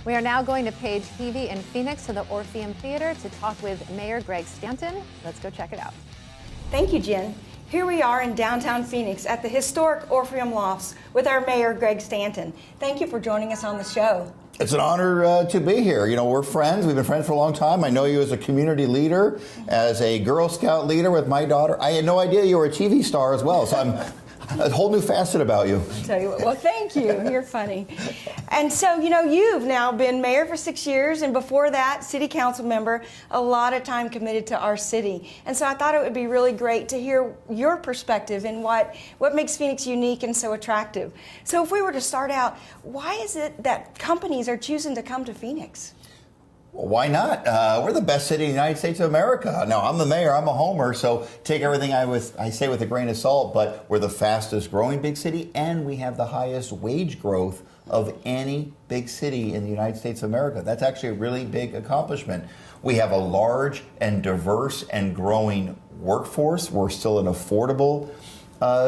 We are now going to Paige, Heavey, and Phoenix to the Orpheum Theater to talk with Mayor Greg Stanton. Let's go check it out. Thank you, Jen. Here we are in downtown Phoenix at the historic Orpheum Lofts with our mayor, Greg Stanton. Thank you for joining us on the show. It's an honor to be here. You know, we're friends. We've been friends for a long time. I know you as a community leader, as a Girl Scout leader with my daughter. I had no idea you were a TV star as well, so I'm a whole new facet about you. I'll tell you what, well, thank you. You're funny. And so, you know, you've now been mayor for 6 years, and before that, city council member, a lot of time committed to our city. And so I thought it would be really great to hear your perspective and what makes Phoenix unique and so attractive. So if we were to start out, why is it that companies are choosing to come to Phoenix? Well, why not? We're the best city in the United States of America. Now, I'm the mayor, I'm a homer, so take everything I say with a grain of salt, but we're the fastest growing big city, and we have the highest wage growth of any big city in the United States of America. That's actually a really big accomplishment. We have a large and diverse and growing workforce. We're still an affordable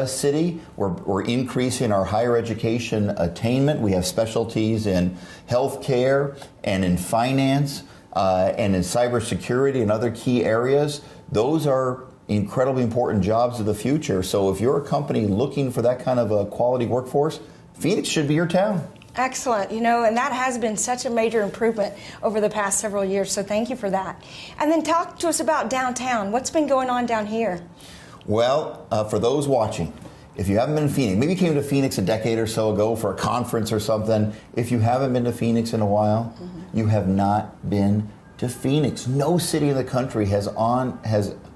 city. We're increasing our higher education attainment. We have specialties in healthcare and in finance and in cybersecurity and other key areas. Those are incredibly important jobs of the future. So if you're a company looking for that kind of a quality workforce, Phoenix should be your town. Excellent. You know, and that has been such a major improvement over the past several years, so thank you for that. And then talk to us about downtown. What's been going on down here? Well, for those watching, if you haven't been to Phoenix, maybe you came to Phoenix a decade or so ago for a conference or something. If you haven't been to Phoenix in a while, you have not been to Phoenix. No city in the country has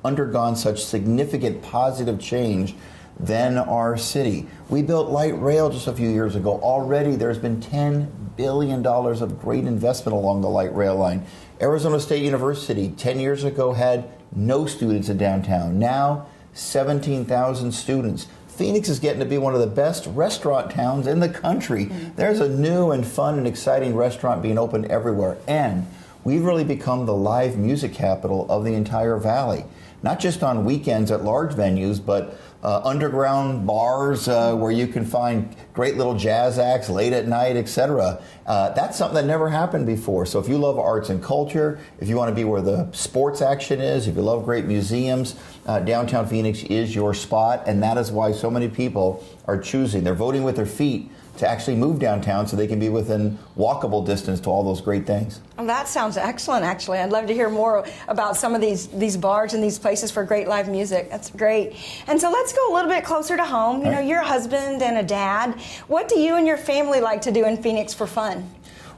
undergone such significant positive change than our city. We built light rail just a few years ago. Already there's been $10 billion of great investment along the light rail line. Arizona State University 10 years ago had no students in downtown. Now 17,000 students. Phoenix is getting to be one of the best restaurant towns in the country. There's a new and fun and exciting restaurant being opened everywhere. And we've really become the live music capital of the entire valley. Not just on weekends at large venues, but underground bars where you can find great little jazz acts late at night, etc. That's something that never happened before. So if you love arts and culture, if you want to be where the sports action is, if you love great museums, downtown Phoenix is your spot, and that is why so many people are choosing. They're voting with their feet to actually move downtown so they can be within walkable distance to all those great things. Well, that sounds excellent, actually. I'd love to hear more about some of these bars and these places for great live music. That's great. And so let's go a little bit closer to home. You know, you're a husband and a dad. What do you and your family like to do in Phoenix for fun?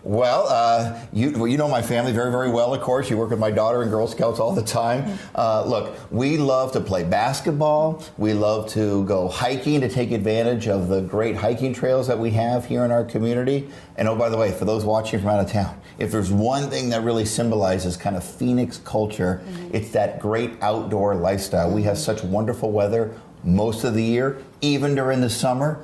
Well, you know my family very, very well, of course. You work with my daughter in Girl Scouts all the time. Look, we love to play basketball. We love to go hiking to take advantage of the great hiking trails that we have here in our community. And oh, by the way, for those watching from out of town, if there's one thing that really symbolizes kind of Phoenix culture, it's that great outdoor lifestyle. We have such wonderful weather most of the year, even during the summer.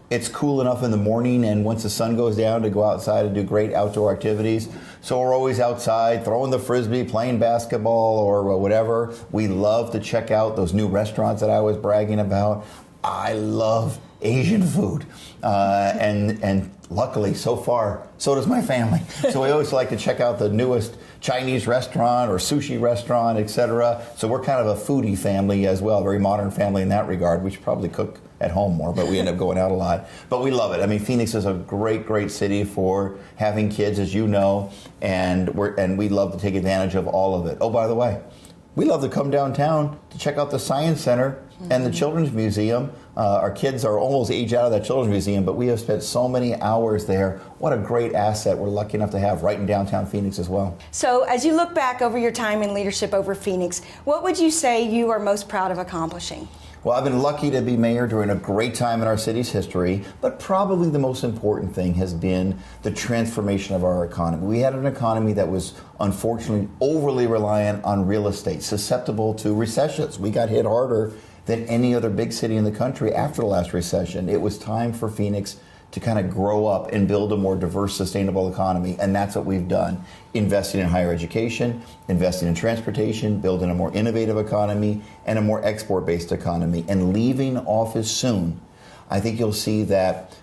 It's cool enough in the morning, and once the sun goes down, to go outside and do great outdoor activities. So we're always outside throwing the frisbee, playing basketball, or whatever. We love to check out those new restaurants that I was bragging about. I love Asian food, and luckily, so far, so does my family. So we always like to check out the newest Chinese restaurant or sushi restaurant, etc. So we're kind of a foodie family as well, a very modern family in that regard. We should probably cook at home more, but we end up going out a lot. But we love it. I mean, Phoenix is a great, great city for having kids, as you know, and we love to take advantage of all of it. Oh, by the way, we love to come downtown to check out the Science Center and the Children's Museum. Our kids are almost age out of that Children's Museum, but we have spent so many hours there. What a great asset we're lucky enough to have right in downtown Phoenix as well. So as you look back over your time in leadership over Phoenix, what would you say you are most proud of accomplishing? Well, I've been lucky to be mayor during a great time in our city's history, but probably the most important thing has been the transformation of our economy. We had an economy that was unfortunately overly reliant on real estate, susceptible to recessions. We got hit harder than any other big city in the country after the last recession. It was time for Phoenix to kind of grow up and build a more diverse, sustainable economy, and that's what we've done. Investing in higher education, investing in transportation, building a more innovative economy, and a more export-based economy. And leaving office soon, I think you'll see that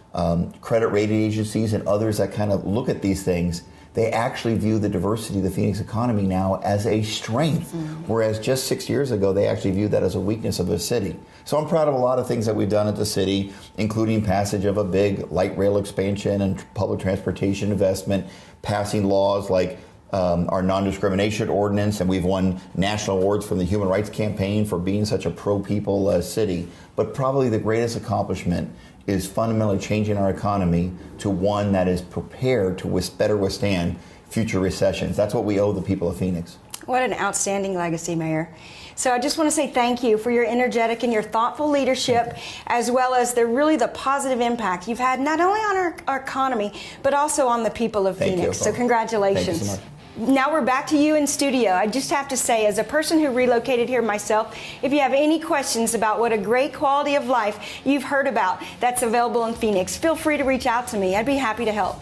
credit rating agencies and others that kind of look at these things, they actually view the diversity of the Phoenix economy now as a strength, whereas just 6 years ago, they actually viewed that as a weakness of the city. So I'm proud of a lot of things that we've done at the city, including passage of a big light rail expansion and public transportation investment, passing laws like our non-discrimination ordinance, and we've won national awards from the Human Rights Campaign for being such a pro-people city. But probably the greatest accomplishment is fundamentally changing our economy to one that is prepared to better withstand future recessions. That's what we owe the people of Phoenix. What an outstanding legacy, Mayor. So I just want to say thank you for your energetic and your thoughtful leadership, as well as the positive impact you've had not only on our economy, but also on the people of Phoenix. So congratulations. Thank you so much. Now we're back to you in studio. I just have to say, as a person who relocated here myself, if you have any questions about what a great quality of life you've heard about that's available in Phoenix, feel free to reach out to me. I'd be happy to help.